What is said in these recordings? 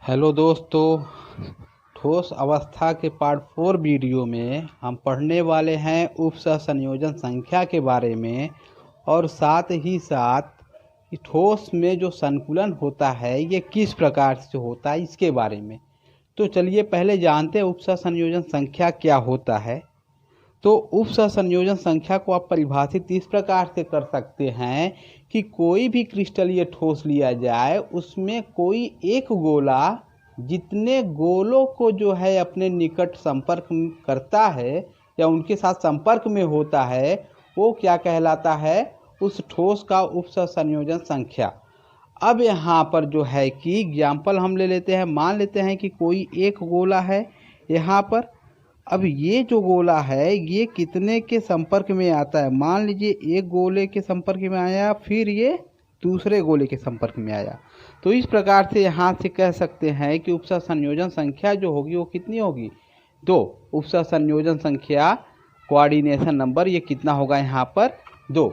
Hello दोस्तों, ठोस अवस्था के पार्ट 4 वीडियो में हम पढ़ने वाले हैं उपसह संयोजन संख्या के बारे में और साथ ही साथ ठोस में जो संकुलन होता है ये किस प्रकार से होता है इसके बारे में। तो चलिए पहले जानते हैं उपसह संयोजन संख्या क्या होता है। तो उपसह संयोजन संख्या को आप परिभाषित इस प्रकार से कर सकते हैं कि कोई भी क्रिस्टलीय ठोस लिया जाए, उसमें कोई एक गोला जितने गोलों को जो है अपने निकट संपर्क करता है या उनके साथ संपर्क में होता है, वो क्या कहलाता है, उस ठोस का उपसह संयोजन संख्या। अब यहाँ पर जो है कि एग्जाम्पल हम ले लेते हैं। मान लेते हैं कि कोई एक गोला है यहाँ पर। अब ये जो गोला है ये कितने के संपर्क में आता है, मान लीजिए एक गोले के संपर्क में आया, फिर ये दूसरे गोले के संपर्क में आया। तो इस प्रकार से यहाँ से कह सकते हैं कि उपसह संयोजन संख्या जो होगी वो कितनी होगी, 2। उपसह संयोजन संख्या कोऑर्डिनेशन नंबर ये कितना होगा यहाँ पर, 2।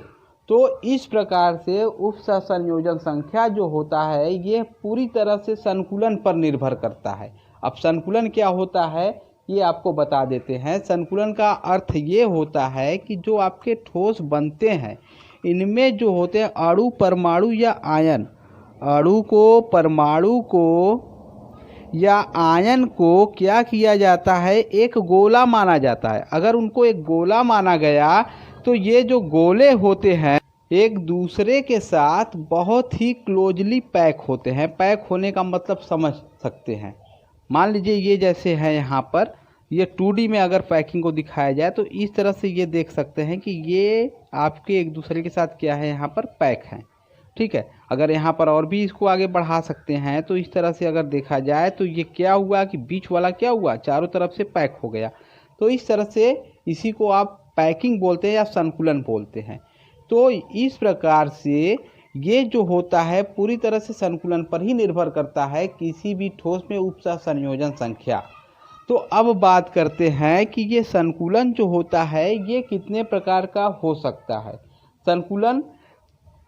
तो इस प्रकार से उपसह संयोजन संख्या जो होता है ये पूरी तरह से संकुलन पर निर्भर करता है। अब संकुलन क्या होता है ये आपको बता देते हैं। संकुलन का अर्थ ये होता है कि जो आपके ठोस बनते हैं इनमें जो होते हैं अणु, परमाणु या आयन, अणु को, परमाणु को या आयन को क्या किया जाता है, एक गोला माना जाता है। अगर उनको एक गोला माना गया तो ये जो गोले होते हैं एक दूसरे के साथ बहुत ही क्लोजली पैक होते हैं। पैक होने का मतलब समझ सकते हैं। मान लीजिए ये जैसे है यहाँ पर, ये 2D में अगर पैकिंग को दिखाया जाए तो इस तरह से ये देख सकते हैं कि ये आपके एक दूसरे के साथ क्या है, यहाँ पर पैक हैं। ठीक है, अगर यहाँ पर और भी इसको आगे बढ़ा सकते हैं तो इस तरह से अगर देखा जाए तो ये क्या हुआ कि बीच वाला क्या हुआ, चारों तरफ से पैक हो गया। तो इस तरह से इसी को आप पैकिंग बोलते हैं या संकुलन बोलते हैं। तो इस प्रकार से ये जो होता है पूरी तरह से संकुलन पर ही निर्भर करता है किसी भी ठोस में उपसह संयोजन संख्या। तो अब बात करते हैं कि ये संकुलन जो होता है ये कितने प्रकार का हो सकता है। संकुलन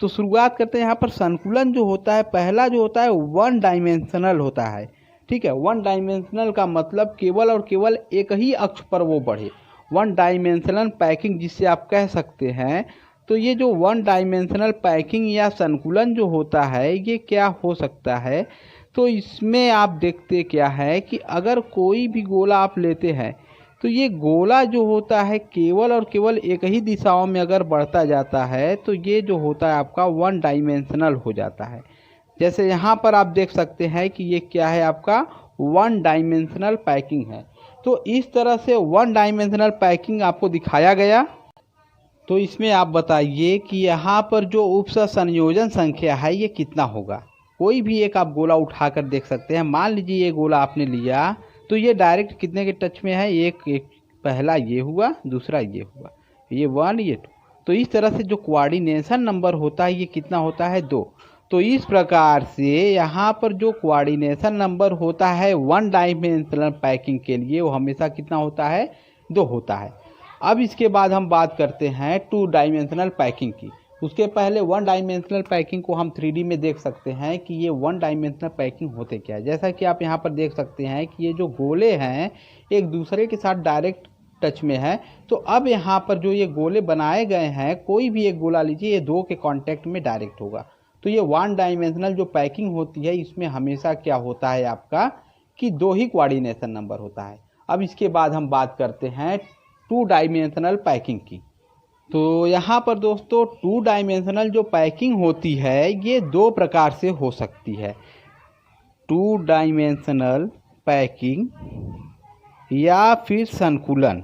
तो शुरुआत करते हैं यहाँ पर। संकुलन जो होता है पहला जो होता है 1 डायमेंशनल होता है। ठीक है, 1 डायमेंशनल का मतलब केवल और केवल एक ही अक्ष पर वो बढ़े, 1 डायमेंशनल पैकिंग जिससे आप कह सकते हैं। तो ये जो 1 डायमेंशनल पैकिंग या संकुलन जो होता है ये क्या हो सकता है, तो इसमें आप देखते क्या है कि अगर कोई भी गोला आप लेते हैं तो ये गोला जो होता है केवल और केवल एक ही दिशाओं में अगर बढ़ता जाता है तो ये जो होता है आपका 1 डायमेंशनल हो जाता है। जैसे यहाँ पर आप देख सकते हैं कि ये क्या है, आपका 1 डायमेंशनल पैकिंग है। तो इस तरह से 1 डायमेंशनल पैकिंग आपको दिखाया गया। तो इसमें आप बताइए कि यहाँ पर जो उपसह संयोजन संख्या है ये कितना होगा। कोई भी एक आप गोला उठाकर देख सकते हैं। मान लीजिए ये गोला आपने लिया तो ये डायरेक्ट कितने के टच में है, एक पहला ये हुआ, दूसरा ये हुआ, ये 1 ये 2। तो इस तरह से जो कोऑर्डिनेशन नंबर होता है ये कितना होता है, 2। तो इस प्रकार से यहाँ पर जो कोऑर्डिनेशन नंबर होता है 1 डायमेंशनल पैकिंग के लिए वो हमेशा कितना होता है, 2 होता है। अब इसके बाद हम बात करते हैं 2 डायमेंशनल पैकिंग की। उसके पहले 1 डायमेंशनल पैकिंग को हम 3D में देख सकते हैं कि ये 1 डायमेंशनल पैकिंग होते क्या है। जैसा कि आप यहाँ पर देख सकते हैं कि ये जो गोले हैं एक दूसरे के साथ डायरेक्ट टच में है। तो अब यहाँ पर जो ये गोले बनाए गए हैं, कोई भी एक गोला लीजिए, ये 2 के कांटेक्ट में डायरेक्ट होगा। तो ये 1 डायमेंशनल जो पैकिंग होती है इसमें हमेशा क्या होता है आपका कि 2 ही कोऑर्डिनेशन नंबर होता है। अब इसके बाद हम बात करते हैं 2 डायमेंशनल पैकिंग की। तो यहाँ पर दोस्तों 2 डायमेंशनल जो पैकिंग होती है ये 2 प्रकार से हो सकती है। 2 डायमेंशनल पैकिंग या फिर संकुलन।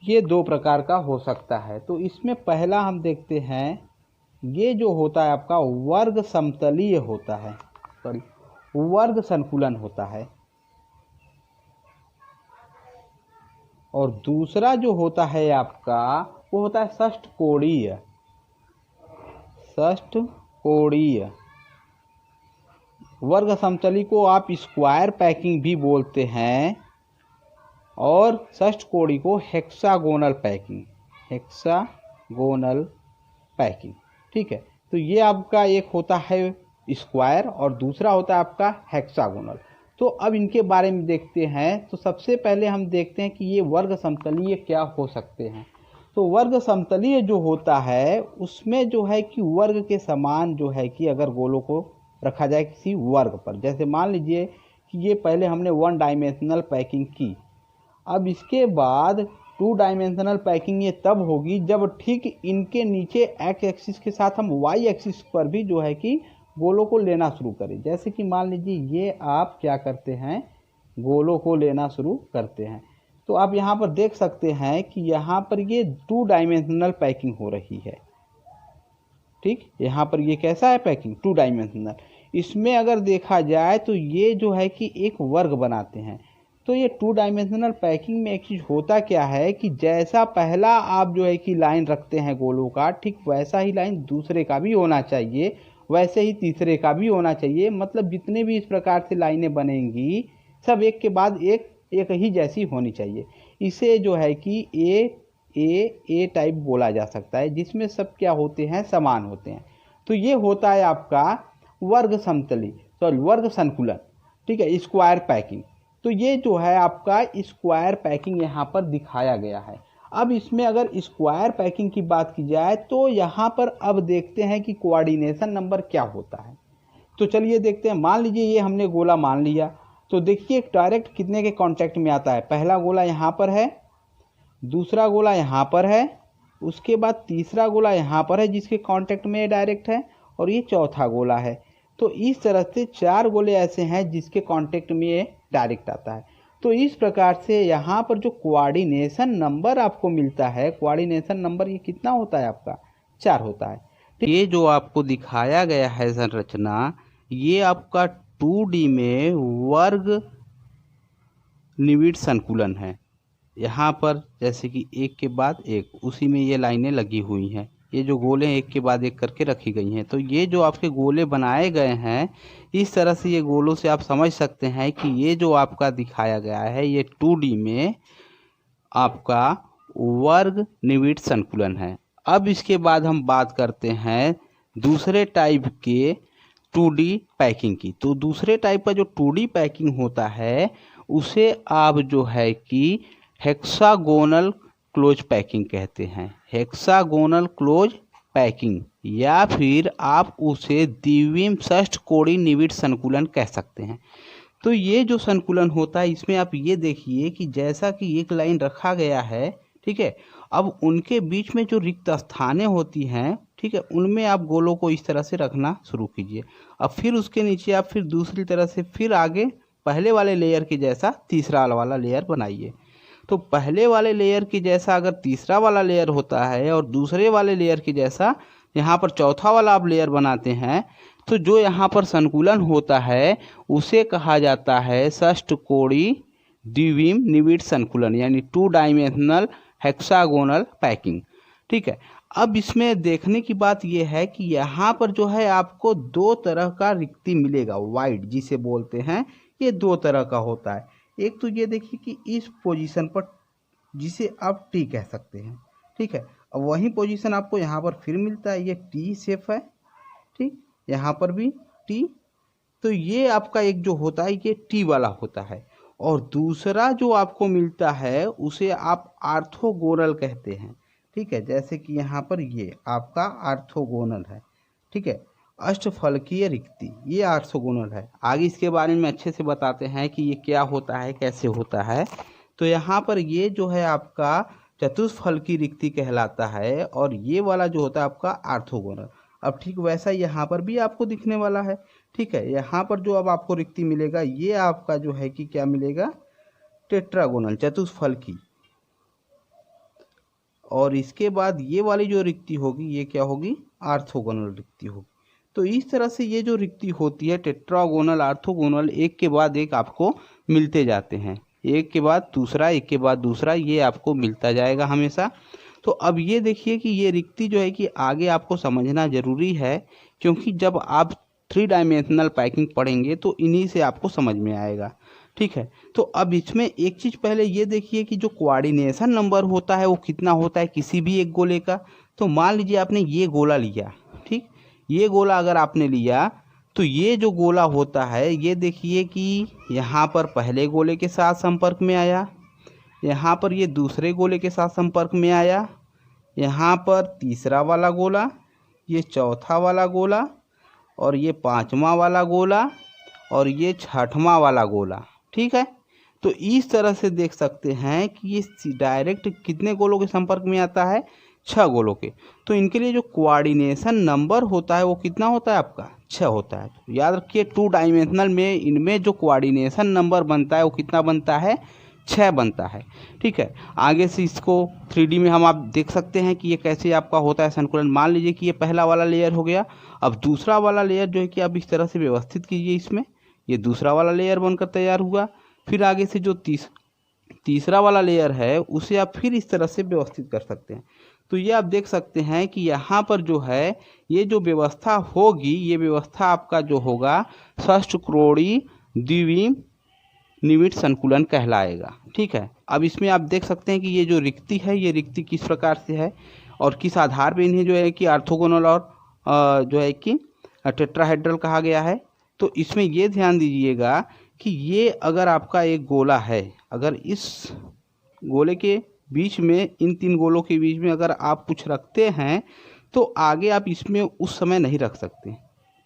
ये 2 प्रकार का हो सकता है। तो इसमें पहला हम देखते हैं, ये जो होता है आपका वर्ग समतलीय होता है, सॉरी वर्ग संकुलन होता है। और दूसरा जो होता है आपका वो होता है षष्ठकोणीय। षष्ठकोणीय वर्ग समतली को आप स्क्वायर पैकिंग भी बोलते हैं और षष्ठकोणी को हेक्सागोनल पैकिंग, हेक्सागोनल पैकिंग। ठीक है। तो ये आपका एक होता है स्क्वायर और दूसरा होता है आपका हेक्सागोनल। तो अब इनके बारे में देखते हैं। तो सबसे पहले हम देखते हैं कि ये वर्ग समतलीय क्या हो सकते हैं। तो वर्ग समतलीय जो होता है उसमें जो है कि वर्ग के समान जो है कि अगर गोलों को रखा जाए किसी वर्ग पर, जैसे मान लीजिए कि ये पहले हमने 1 डायमेंशनल पैकिंग की, अब इसके बाद 2 डायमेंशनल पैकिंग ये तब होगी जब ठीक इनके नीचे एक्स एक्सिस के साथ हम वाई एक्सिस पर भी जो है कि गोलों को लेना शुरू करें। जैसे कि मान लीजिए ये आप क्या करते हैं, गोलों को लेना शुरू करते हैं। तो आप यहाँ पर देख सकते हैं कि यहाँ पर ये 2 डायमेंशनल पैकिंग हो रही है। ठीक, यहाँ पर ये कैसा है पैकिंग, 2 डायमेंशनल। इसमें अगर देखा जाए तो ये जो है कि एक वर्ग बनाते हैं। तो ये 2 डायमेंशनल पैकिंग में एक चीज़ होता क्या है कि जैसा पहला आप जो है कि लाइन रखते हैं गोलों का, ठीक वैसा ही लाइन दूसरे का भी होना चाहिए, वैसे ही तीसरे का भी होना चाहिए। मतलब जितने भी इस प्रकार से लाइनें बनेंगी सब एक के बाद एक ही जैसी होनी चाहिए। इसे जो है कि ए टाइप बोला जा सकता है, जिसमें सब क्या होते हैं, समान होते हैं। तो ये होता है आपका वर्ग समतली, वर्ग संकुलन। ठीक है, स्क्वायर पैकिंग। तो ये जो है आपका स्क्वायर पैकिंग यहाँ पर दिखाया गया है। अब इसमें अगर स्क्वायर पैकिंग की बात की जाए तो यहाँ पर अब देखते हैं कि कोऑर्डिनेशन नंबर क्या होता है। तो चलिए देखते हैं। मान लीजिए ये हमने गोला मान लिया, तो देखिए डायरेक्ट कितने के कांटेक्ट में आता है। पहला गोला यहाँ पर है, दूसरा गोला यहाँ पर है, उसके बाद तीसरा गोला यहाँ पर है जिसके कांटेक्ट में डायरेक्ट है, और ये चौथा गोला है। तो इस तरह से 4 गोले ऐसे हैं जिसके कांटेक्ट में ये डायरेक्ट आता है। तो इस प्रकार से यहाँ पर जो कोऑर्डिनेशन नंबर आपको मिलता है, कोऑर्डिनेशन नंबर ये कितना होता है आपका, 4 होता है। ये जो आपको दिखाया गया है संरचना, ये आपका 2D में वर्ग निविड़ संकुलन है। यहाँ पर जैसे कि एक के बाद एक उसी में ये लाइनें लगी हुई हैं, ये जो गोले एक के बाद एक करके रखी गई हैं। तो ये जो आपके गोले बनाए गए हैं, इस तरह से ये गोलों से आप समझ सकते हैं कि ये जो आपका दिखाया गया है ये 2D में आपका वर्ग निविड़ संकुलन है। अब इसके बाद हम बात करते हैं दूसरे टाइप के 2D पैकिंग की। तो दूसरे टाइप का जो 2D पैकिंग होता है उसे आप जो है कि हेक्सागोनल क्लोज पैकिंग कहते हैं। हेक्सागोनल क्लोज पैकिंग, या फिर आप उसे द्विविम षष्ठकोणीय निविड़ संकुलन कह सकते हैं। तो ये जो संकुलन होता है इसमें आप ये देखिए कि जैसा कि एक लाइन रखा गया है, ठीक है, अब उनके बीच में जो रिक्त स्थानें होती हैं, ठीक है, उनमें आप गोलों को इस तरह से रखना शुरू कीजिए। अब फिर उसके नीचे आप फिर दूसरी तरह से फिर आगे पहले वाले लेयर के जैसा तीसरा वाला लेयर बनाइए। तो पहले वाले लेयर की जैसा अगर तीसरा वाला लेयर होता है और दूसरे वाले लेयर की जैसा यहाँ पर चौथा वाला आप लेयर बनाते हैं, तो जो यहाँ पर संकुलन होता है उसे कहा जाता है षष्ठकोणीय द्विविम निविड़ संकुलन, यानी 2 डायमेंशनल हेक्सागोनल पैकिंग। ठीक है, अब इसमें देखने की बात यह है कि यहाँ पर जो है आपको 2 तरह का रिक्ति मिलेगा, वाइड जिसे बोलते हैं, ये 2 तरह का होता है। एक तो ये देखिए कि इस पोजीशन पर, जिसे आप टी कह सकते हैं, ठीक है, अब वही पोजीशन आपको यहाँ पर फिर मिलता है, ये टी शेप है, ठीक, यहाँ पर भी टी। तो ये आपका एक जो होता है ये टी वाला होता है। और दूसरा जो आपको मिलता है उसे आप आर्थोगोनल कहते हैं। ठीक है, जैसे कि यहाँ पर ये आपका आर्थोगोनल है, ठीक है, अष्टफलकीय रिक्ति, ये आर्थोगोनल है। आगे इसके बारे में अच्छे से बताते हैं कि ये क्या होता है, कैसे होता है। तो यहाँ पर ये जो है आपका चतुष्फलकीय रिक्ति कहलाता है, और ये वाला जो होता है आपका आर्थोगोनल। अब ठीक वैसा यहाँ पर भी आपको दिखने वाला है। ठीक है, यहाँ पर जो अब आपको रिक्ति मिलेगा ये आपका जो है कि क्या मिलेगा, टेट्रागोनल, चतुष्फलकीय। और इसके बाद ये वाली जो रिक्ति होगी ये क्या होगी, आर्थोगोनल रिक्ति होगी। तो इस तरह से ये जो रिक्ति होती है टेट्रागोनल, आर्थोगोनल, एक के बाद एक आपको मिलते जाते हैं, एक के बाद दूसरा, एक के बाद दूसरा, ये आपको मिलता जाएगा हमेशा। तो अब ये देखिए कि ये रिक्ति जो है कि आगे आपको समझना जरूरी है, क्योंकि जब आप 3 डायमेंशनल पैकिंग पढ़ेंगे तो इन्हीं से आपको समझ में आएगा। ठीक है, तो अब इसमें एक चीज़ पहले ये देखिए कि जो कोऑर्डिनेशन नंबर होता है वो कितना होता है किसी भी एक गोले का। तो मान लीजिए आपने ये गोला लिया, ये गोला अगर आपने लिया तो ये जो गोला होता है ये देखिए कि यहाँ पर पहले गोले के साथ संपर्क में आया, यहाँ पर ये दूसरे गोले के साथ संपर्क में आया, यहाँ पर तीसरा वाला गोला, ये चौथा वाला गोला, और ये पांचवा वाला गोला, और ये छठवां वाला गोला। ठीक है, तो इस तरह से देख सकते हैं कि ये डायरेक्ट कितने गोलों के संपर्क में आता है, 6 गोलों के। तो इनके लिए जो कोऑर्डिनेशन नंबर होता है वो कितना होता है आपका, 6 होता है। तो याद रखिए 2 डायमेंशनल में इनमें जो कोऑर्डिनेशन नंबर बनता है वो कितना बनता है, 6 बनता है। ठीक है, आगे से इसको 3D में हम आप देख सकते हैं कि ये कैसे आपका होता है संकुलन। मान लीजिए कि ये पहला वाला लेयर हो गया, अब दूसरा वाला लेयर जो है कि आप इस तरह से व्यवस्थित कीजिए, इसमें ये दूसरा वाला लेयर बनकर तैयार हुआ। फिर आगे से जो तीसरा वाला लेयर है उसे आप फिर इस तरह से व्यवस्थित कर सकते हैं। तो ये आप देख सकते हैं कि यहाँ पर जो है ये जो व्यवस्था होगी, ये व्यवस्था आपका जो होगा षष्ठकोणीय द्विनिमित संकुलन कहलाएगा। ठीक है, अब इसमें आप देख सकते हैं कि ये जो रिक्ति है ये रिक्ति किस प्रकार से है और किस आधार पे इन्हें जो है कि ऑर्थोगोनल और जो है कि टेट्राहेड्रल कहा गया है। तो इसमें ये ध्यान दीजिएगा कि ये अगर आपका एक गोला है, अगर इस गोले के बीच में, इन 3 गोलों के बीच में अगर आप कुछ रखते हैं तो आगे आप इसमें उस समय नहीं रख सकते।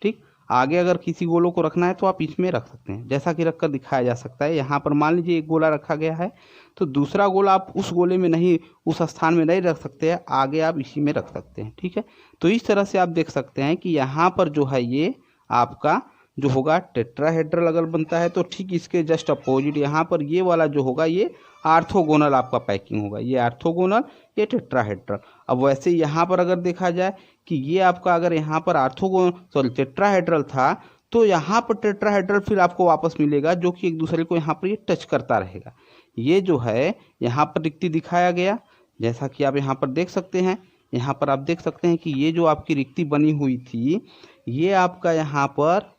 ठीक, आगे अगर किसी गोलों को रखना है तो आप इसमें रख सकते हैं, जैसा कि रखकर दिखाया जा सकता है। यहाँ पर मान लीजिए एक गोला रखा गया है तो दूसरा गोला आप उस गोले में नहीं, उस स्थान में नहीं रख सकते हैं, आगे आप इसी में रख सकते हैं। ठीक है, तो इस तरह से आप देख सकते हैं कि यहाँ पर जो है ये आपका जो होगा टेट्राहेड्रल अगर बनता है तो ठीक इसके जस्ट अपोजिट यहाँ पर ये वाला जो होगा ये ऑर्थोगोनल आपका पैकिंग होगा, ये ऑर्थोगोनल, ये टेट्राहेड्रल। अब वैसे यहाँ पर अगर देखा जाए कि ये आपका अगर यहाँ पर टेट्राहेड्रल था तो यहाँ पर टेट्राहेड्रल फिर आपको वापस मिलेगा जो कि एक दूसरे को यहाँ पर ये टच करता रहेगा। ये जो है यहाँ पर रिक्ति दिखाया गया, जैसा कि आप यहाँ पर देख सकते हैं। यहाँ पर आप देख सकते हैं कि ये जो आपकी रिक्ति बनी हुई थी ये आपका यहाँ पर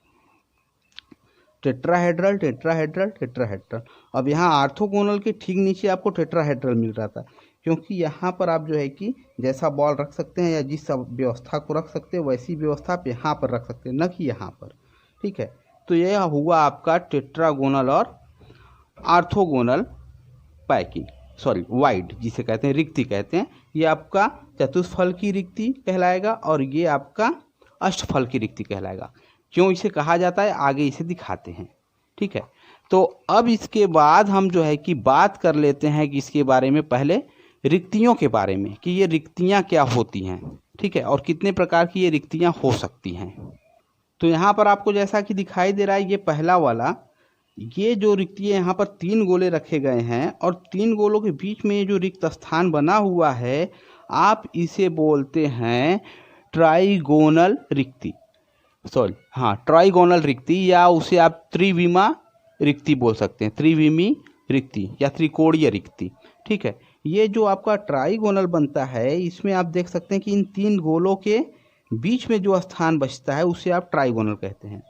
टेट्राहेड्रल टेट्राहेड्रल टेट्राहेड्रल। अब यहाँ ऑर्थोगोनल के ठीक नीचे आपको टेट्राहेड्रल मिल रहा था, क्योंकि यहाँ पर आप जो है कि जैसा बॉल रख सकते हैं या जिस व्यवस्था को रख सकते हैं वैसी व्यवस्था आप यहाँ पर रख सकते हैं, न कि यहाँ पर। ठीक है, तो यह हुआ आपका टेट्रागोनल और ऑर्थोगोनल पैकिंग, सॉरी वाइड जिसे कहते हैं, रिक्ति कहते हैं। ये आपका चतुष्फल की रिक्ति कहलाएगा और ये आपका अष्टफल की रिक्ति कहलाएगा। क्यों इसे कहा जाता है आगे इसे दिखाते हैं। ठीक है, तो अब इसके बाद हम जो है कि बात कर लेते हैं कि इसके बारे में, पहले रिक्तियों के बारे में कि ये रिक्तियां क्या होती हैं। ठीक है, और कितने प्रकार की ये रिक्तियां हो सकती हैं। तो यहाँ पर आपको जैसा कि दिखाई दे रहा है ये पहला वाला, ये जो रिक्ति है यहाँ पर 3 गोले रखे गए हैं और 3 गोलों के बीच में ये जो रिक्त स्थान बना हुआ है आप इसे बोलते हैं ट्राइगोनल रिक्ति, सॉरी हाँ ट्राइगोनल रिक्ति, या उसे आप त्रिविमा रिक्ति बोल सकते हैं, त्रिविमी रिक्ति या त्रिकोणीय रिक्ति। ठीक है, ये जो आपका ट्राइगोनल बनता है इसमें आप देख सकते हैं कि इन 3 गोलों के बीच में जो स्थान बचता है उसे आप ट्राइगोनल कहते हैं।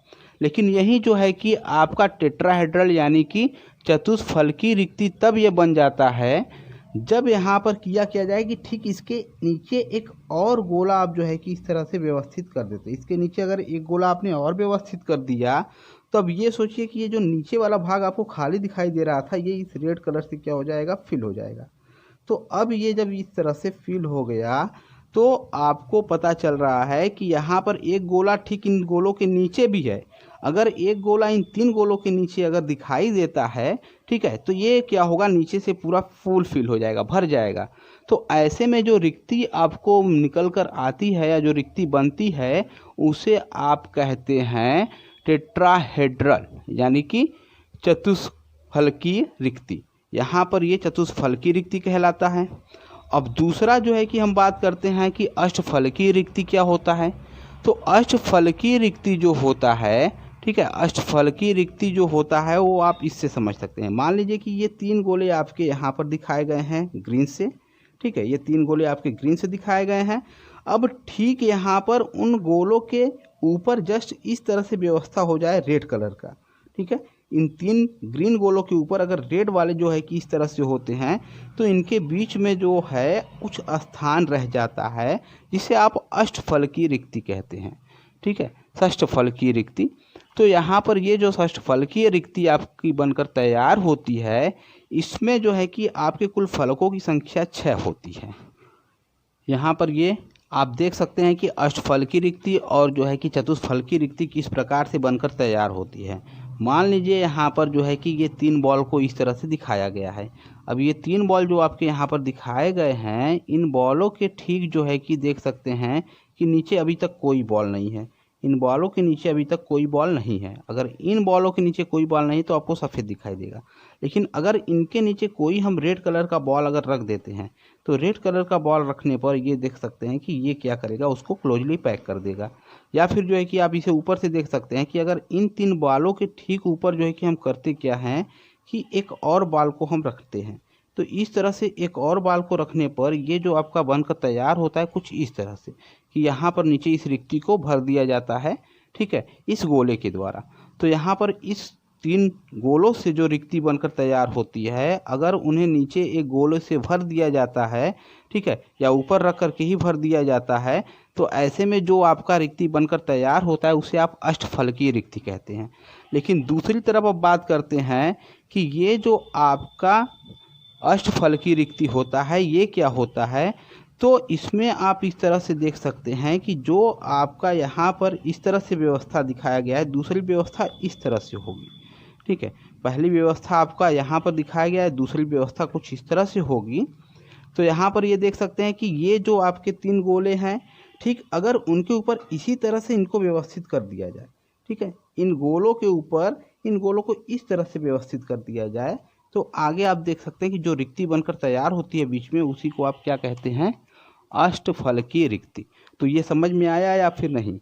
लेकिन यही जो है कि आपका टेट्राहेड्रल यानी कि चतुष्फलकी रिक्ति तब ये बन जाता है जब यहाँ पर किया जाए कि ठीक इसके नीचे एक और गोला आप जो है कि इस तरह से व्यवस्थित कर देते हैं। इसके नीचे अगर एक गोला आपने और व्यवस्थित कर दिया तो अब ये सोचिए कि ये जो नीचे वाला भाग आपको खाली दिखाई दे रहा था ये इस रेड कलर से क्या हो जाएगा, फिल हो जाएगा। तो अब ये जब इस तरह से फिल हो गया तो आपको पता चल रहा है कि यहाँ पर एक गोला ठीक इन गोलों के नीचे भी है। अगर एक गोला इन 3 गोलों के नीचे अगर दिखाई देता है, ठीक है, तो ये क्या होगा, नीचे से पूरा फुल फिल हो जाएगा, भर जाएगा। तो ऐसे में जो रिक्ति आपको निकल कर आती है या जो रिक्ति बनती है उसे आप कहते हैं टेट्राहेड्रल यानी कि चतुष्फलकी रिक्ति। यहाँ पर ये चतुष्फलकी रिक्ति कहलाता है। अब दूसरा जो है कि हम बात करते हैं कि अष्टफलकी रिक्ति क्या होता है। तो अष्टफलकी रिक्ति जो होता है, ठीक है, अष्टफलकी रिक्ति जो होता है वो आप इससे समझ सकते हैं। मान लीजिए कि ये 3 गोले आपके यहाँ पर दिखाए गए हैं ग्रीन से, ठीक है, ये 3 गोले आपके ग्रीन से दिखाए गए हैं। अब ठीक यहाँ पर उन गोलों के ऊपर जस्ट इस तरह से व्यवस्था हो जाए रेड कलर का, ठीक है, इन 3 ग्रीन गोलों के ऊपर अगर रेड वाले जो है कि इस तरह से होते हैं तो इनके बीच में जो है कुछ स्थान रह जाता है जिसे आप अष्टफलकी रिक्ति कहते हैं। ठीक है, षष्ठफलकीय रिक्ति। तो यहाँ पर ये जो षष्ठफलकीय रिक्ति आपकी बनकर तैयार होती है, इसमें जो है कि आपके कुल फलकों की संख्या 6 होती है। यहाँ पर ये आप देख सकते हैं कि अष्टफलकीय रिक्ति और जो है कि चतुष्फलकीय रिक्ति किस प्रकार से बनकर तैयार होती है। मान लीजिए यहाँ पर जो है कि ये 3 बॉल को इस तरह से दिखाया गया है। अब ये 3 बॉल जो आपके यहाँ पर दिखाए गए हैं, इन बॉलों के ठीक जो है कि देख सकते हैं कि नीचे अभी तक कोई बॉल नहीं है। इन बॉलों के नीचे अभी तक कोई बॉल नहीं है। अगर इन बॉलों के नीचे कोई बॉल नहीं तो आपको सफ़ेद दिखाई देगा, लेकिन अगर इनके नीचे कोई हम रेड कलर का बॉल अगर रख देते हैं तो रेड कलर का बॉल रखने पर ये देख सकते हैं कि ये क्या करेगा, उसको क्लोजली पैक कर देगा। या फिर जो है कि आप इसे ऊपर से देख सकते हैं कि अगर इन 3 बॉलों के ठीक ऊपर जो है कि हम करते क्या हैं कि एक और बॉल को हम रखते हैं। तो इस तरह से एक और बॉल को रखने पर ये जो आपका बनकर तैयार होता है कुछ इस तरह से कि यहाँ पर नीचे इस रिक्ति को भर दिया जाता है, ठीक है, इस गोले के द्वारा। तो यहाँ पर इस 3 गोलों से जो रिक्ति बनकर तैयार होती है, अगर उन्हें नीचे एक गोले से भर दिया जाता है, ठीक है, या ऊपर रख करके ही भर दिया जाता है, तो ऐसे में जो आपका रिक्ति बनकर तैयार होता है उसे आप अष्टफलकीय रिक्ति कहते हैं। लेकिन दूसरी तरफ अब बात करते हैं कि ये जो आपका अष्टफलकीय रिक्ति होता है ये क्या होता है। तो इसमें आप इस तरह से देख सकते हैं कि जो आपका यहाँ पर इस तरह से व्यवस्था दिखाया गया है, दूसरी व्यवस्था इस तरह से होगी, ठीक है। पहली व्यवस्था आपका यहाँ पर दिखाया गया है, दूसरी व्यवस्था कुछ इस तरह से होगी। तो यहाँ पर ये देख सकते हैं कि ये जो आपके 3 गोले हैं, ठीक, अगर उनके ऊपर इसी तरह से इनको व्यवस्थित कर दिया जाए, ठीक है, इन गोलों के ऊपर इन गोलों को इस तरह से व्यवस्थित कर दिया जाए, तो आगे आप देख सकते हैं कि जो रिक्ति बनकर तैयार होती है बीच में, उसी को आप क्या कहते हैं, अष्टफलकीय रिक्ति। तो ये समझ में आया या फिर नहीं?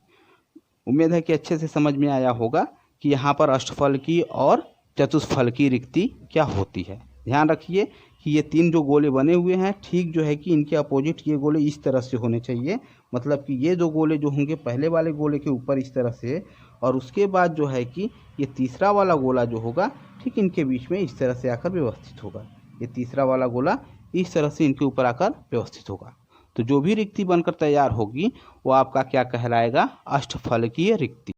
उम्मीद है कि अच्छे से समझ में आया होगा कि यहाँ पर अष्टफलकीय और चतुष्फलकीय रिक्ति क्या होती है। ध्यान रखिए कि ये 3 जो गोले बने हुए हैं, ठीक जो है कि इनके अपोजिट ये गोले इस तरह से होने चाहिए। मतलब कि ये 2 गोले जो होंगे पहले वाले गोले के ऊपर इस तरह से, और उसके बाद जो है कि ये तीसरा वाला गोला जो होगा, ठीक इनके बीच में इस तरह से आकर व्यवस्थित होगा। ये तीसरा वाला गोला इस तरह से इनके ऊपर आकर व्यवस्थित होगा। तो जो भी रिक्ति बनकर तैयार होगी वो आपका क्या कहलाएगा, अष्टफलकीय रिक्ति।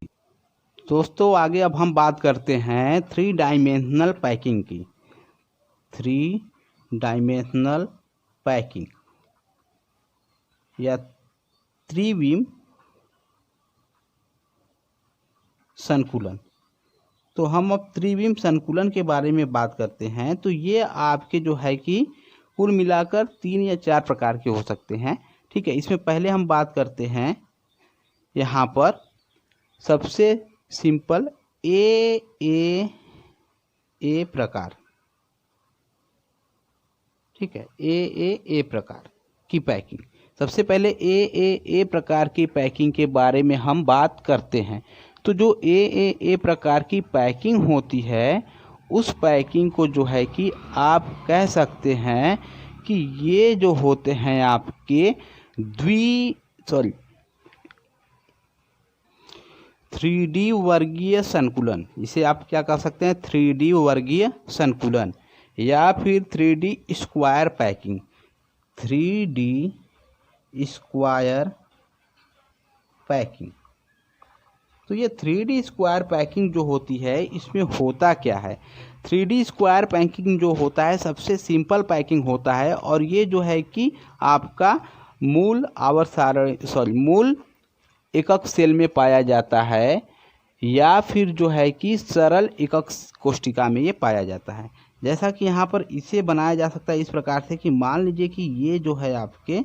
दोस्तों आगे अब हम बात करते हैं 3 डायमेंशनल पैकिंग की। 3 डायमेंशनल पैकिंग या त्रिविम संकुलन। तो हम अब त्रिविम संकुलन के बारे में बात करते हैं। तो ये आपके जो है कि कुल मिलाकर 3 या 4 प्रकार के हो सकते हैं, ठीक है। इसमें पहले हम बात करते हैं यहाँ पर सबसे सिंपल ए प्रकार, ठीक है, ए प्रकार की पैकिंग। सबसे पहले ए प्रकार की पैकिंग के बारे में हम बात करते हैं। तो जो ए प्रकार की पैकिंग होती है, उस पैकिंग को जो है कि आप कह सकते हैं कि ये जो होते हैं आपके 3D वर्गीय संकुलन। इसे आप क्या कह सकते हैं, 3D वर्गीय संकुलन या फिर 3D square packing. 3D square packing. तो ये 3D स्क्वायर पैकिंग जो होती है, इसमें होता क्या है। 3D स्क्वायर पैकिंग जो होता है सबसे सिंपल पैकिंग होता है, और ये जो है कि आपका मूल मूल एकक सेल में पाया जाता है, या फिर जो है कि सरल एकक कोष्ठिका में ये पाया जाता है। जैसा कि यहाँ पर इसे बनाया जा सकता है इस प्रकार से कि मान लीजिए कि ये जो है आपके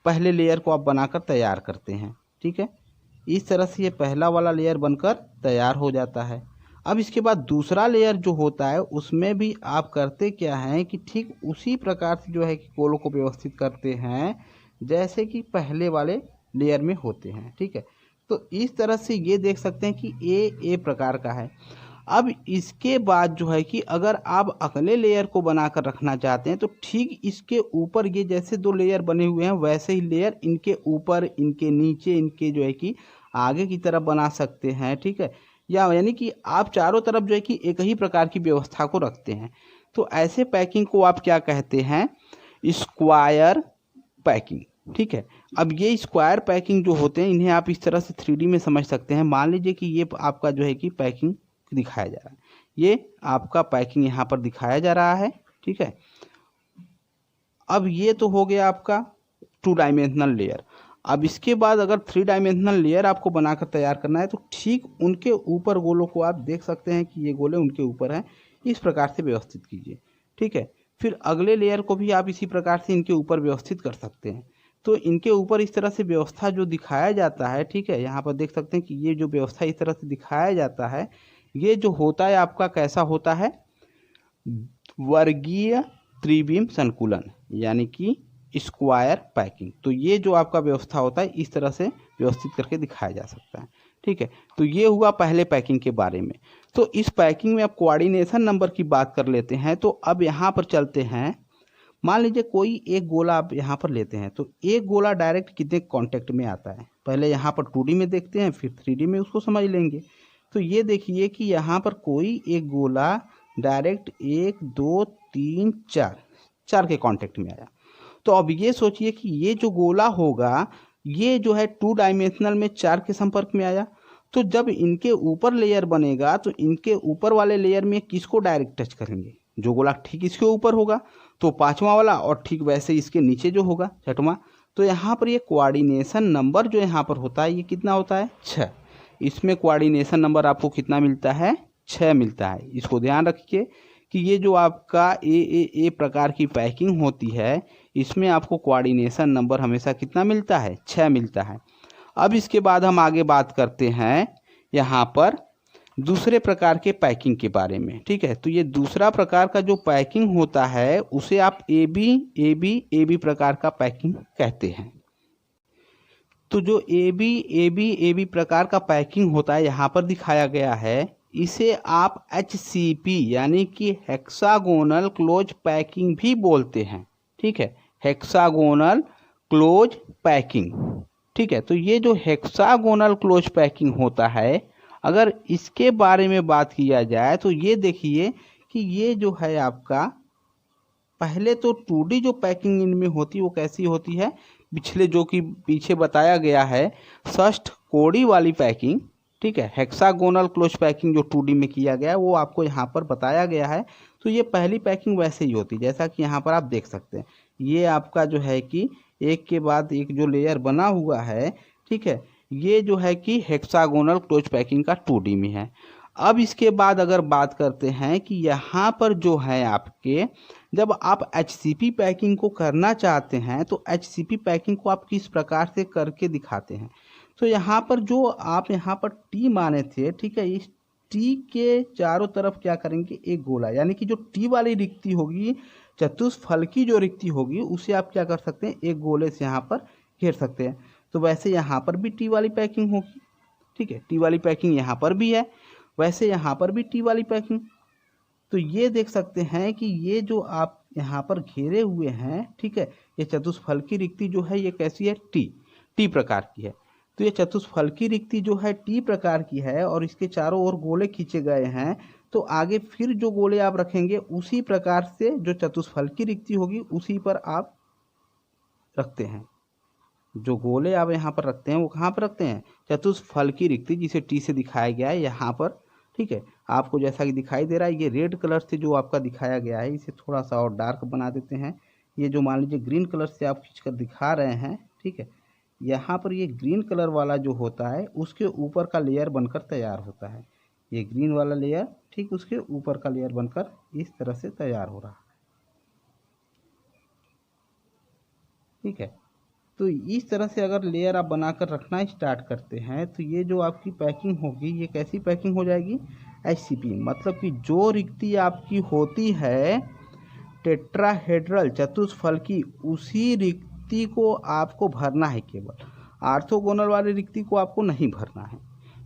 पहले लेयर को आप बनाकर तैयार करते हैं, ठीक है। इस तरह से ये पहला वाला लेयर बनकर तैयार हो जाता है। अब इसके बाद दूसरा लेयर जो होता है उसमें भी आप करते क्या हैं कि ठीक उसी प्रकार से जो है कि गोलों को व्यवस्थित करते हैं जैसे कि पहले वाले लेयर में होते हैं, ठीक है। तो इस तरह से ये देख सकते हैं कि ए प्रकार का है। अब इसके बाद जो है कि अगर आप अगले लेयर को बनाकर रखना चाहते हैं तो ठीक इसके ऊपर ये जैसे 2 लेयर बने हुए हैं वैसे ही लेयर इनके ऊपर, इनके नीचे, इनके जो है कि आगे की तरफ बना सकते हैं, ठीक है। या यानी कि आप चारों तरफ जो है कि एक ही प्रकार की व्यवस्था को रखते हैं। तो ऐसे पैकिंग को आप क्या कहते हैं, स्क्वायर पैकिंग, ठीक है। अब ये स्क्वायर पैकिंग जो होते हैं इन्हें आप इस तरह से 3D में समझ सकते हैं। मान लीजिए कि ये आपका जो है कि पैकिंग दिखाया जा रहा है, ये आपका पैकिंग यहाँ पर दिखाया जा रहा है, ठीक है। अब ये तो हो गया आपका 2 डायमेंशनल लेयर। अब इसके बाद अगर 3 डायमेंशनल लेयर आपको बनाकर तैयार करना है तो ठीक उनके ऊपर गोलों को आप देख सकते हैं कि ये गोले उनके ऊपर हैं, इस प्रकार से व्यवस्थित कीजिए, ठीक है। फिर अगले लेयर को भी आप इसी प्रकार से इनके ऊपर व्यवस्थित कर सकते हैं। तो इनके ऊपर इस तरह से व्यवस्था जो दिखाया जाता है, ठीक है, यहाँ पर देख सकते हैं कि ये जो व्यवस्था इस तरह से दिखाया जाता है, ये जो होता है आपका कैसा होता है, वर्गीय त्रिविम संकुलन, यानी कि स्क्वायर पैकिंग। तो ये जो आपका व्यवस्था होता है इस तरह से व्यवस्थित करके दिखाया जा सकता है, ठीक है। तो ये हुआ पहले पैकिंग के बारे में। तो इस पैकिंग में आप कोऑर्डिनेशन नंबर की बात कर लेते हैं। तो अब यहाँ पर चलते हैं, मान लीजिए कोई एक गोला आप यहाँ पर लेते हैं, तो एक गोला डायरेक्ट कितने कांटेक्ट में आता है, पहले यहाँ पर 2D में देखते हैं, फिर 3D में उसको समझ लेंगे। तो ये देखिए कि यहाँ पर कोई एक गोला डायरेक्ट 1 2 3 4 के कांटेक्ट में आया। तो अब ये सोचिए कि ये जो गोला होगा ये जो है 2 डायमेंशनल में 4 के संपर्क में आया। तो जब इनके ऊपर लेयर बनेगा तो इनके ऊपर वाले लेयर में किसको डायरेक्ट टच करेंगे, जो गोला ठीक इसके ऊपर होगा तो 5वां वाला, और ठीक वैसे इसके नीचे जो होगा 6वां। तो यहाँ पर ये कोऑर्डिनेशन नंबर जो यहाँ पर होता है ये कितना होता है, 6। इसमें कोऑर्डिनेशन नंबर आपको कितना मिलता है, 6 मिलता है। इसको ध्यान रखिए कि ये जो आपका ए प्रकार की पैकिंग होती है इसमें आपको कोऑर्डिनेशन नंबर हमेशा कितना मिलता है, 6 मिलता है। अब इसके बाद हम आगे बात करते हैं यहाँ पर दूसरे प्रकार के पैकिंग के बारे में, ठीक है। तो ये दूसरा प्रकार का जो पैकिंग होता है उसे आप ए बी प्रकार का पैकिंग कहते हैं। तो जो ए बी प्रकार का पैकिंग होता है यहाँ पर दिखाया गया है, इसे आप HCP यानी कि हेक्सागोनल क्लोज पैकिंग भी बोलते हैं, ठीक है, हेक्सागोनल क्लोज पैकिंग, ठीक है। तो ये जो हेक्सागोनल क्लोज पैकिंग होता है, अगर इसके बारे में बात किया जाए तो ये देखिए कि ये जो है आपका पहले तो 2D जो पैकिंग इनमें होती है वो कैसी होती है, पिछले जो कि पीछे बताया गया है षष्ठ कोड़ी वाली पैकिंग, ठीक है। हेक्सागोनल क्लोज पैकिंग जो 2D में किया गया है वो आपको यहाँ पर बताया गया है। तो ये पहली पैकिंग वैसे ही होती है जैसा कि यहाँ पर आप देख सकते हैं, ये आपका जो है कि एक के बाद एक जो लेयर बना हुआ है, ठीक है, ये जो है कि हेक्सागोनल क्लोज पैकिंग का 2D में है। अब इसके बाद अगर बात करते हैं कि यहाँ पर जो है आपके, जब आप HCP पैकिंग को करना चाहते हैं तो HCP पैकिंग को आप किस प्रकार से करके दिखाते हैं। तो यहाँ पर जो आप यहाँ पर टी माने थे, ठीक है, इस टी के चारों तरफ क्या करेंगे, एक गोला, यानी कि जो टी वाली रिक्ति होगी, चतुष्फलकी जो रिक्ति होगी उसे आप क्या कर सकते हैं, एक गोले से यहाँ पर घेर सकते हैं। तो वैसे यहाँ पर भी टी वाली पैकिंग होगी, ठीक है, टी वाली पैकिंग यहाँ पर भी है, वैसे यहाँ पर भी टी वाली पैकिंग। तो ये देख सकते हैं कि ये जो आप यहाँ पर घेरे हुए हैं, ठीक है, ये चतुष्फलकी रिक्ति जो है ये कैसी है, टी प्रकार की है। तो ये चतुष्फलकी रिक्ति जो है टी प्रकार की है और इसके चारों ओर गोले खींचे गए हैं। तो आगे फिर जो गोले आप रखेंगे उसी प्रकार से जो चतुष्फलकी रिक्ति होगी उसी पर आप रखते हैं। जो गोले आप यहाँ पर रखते हैं वो कहाँ पर रखते हैं, चतुष्फलकी रिक्ति जिसे टी से दिखाया गया है यहाँ पर, ठीक है। आपको जैसा कि दिखाई दे रहा है ये रेड कलर से जो आपका दिखाया गया है, इसे थोड़ा सा और डार्क बना देते हैं। ये जो मान लीजिए ग्रीन कलर से आप खींचकर दिखा रहे हैं, ठीक है, यहाँ पर ये ग्रीन कलर वाला जो होता है उसके ऊपर का लेयर बनकर तैयार होता है। ये ग्रीन वाला लेयर ठीक उसके ऊपर का लेयर बनकर इस तरह से तैयार हो रहा है, ठीक है। तो इस तरह से अगर लेयर आप बनाकर रखना स्टार्ट करते हैं तो ये जो आपकी पैकिंग होगी ये कैसी पैकिंग हो जाएगी, HCP, मतलब कि जो रिक्ति आपकी होती है टेट्राहेड्रल चतुष्फलकी, उसी रिक्ति को आपको भरना है, केवल आर्थोगोनल वाली रिक्ति को आपको नहीं भरना है,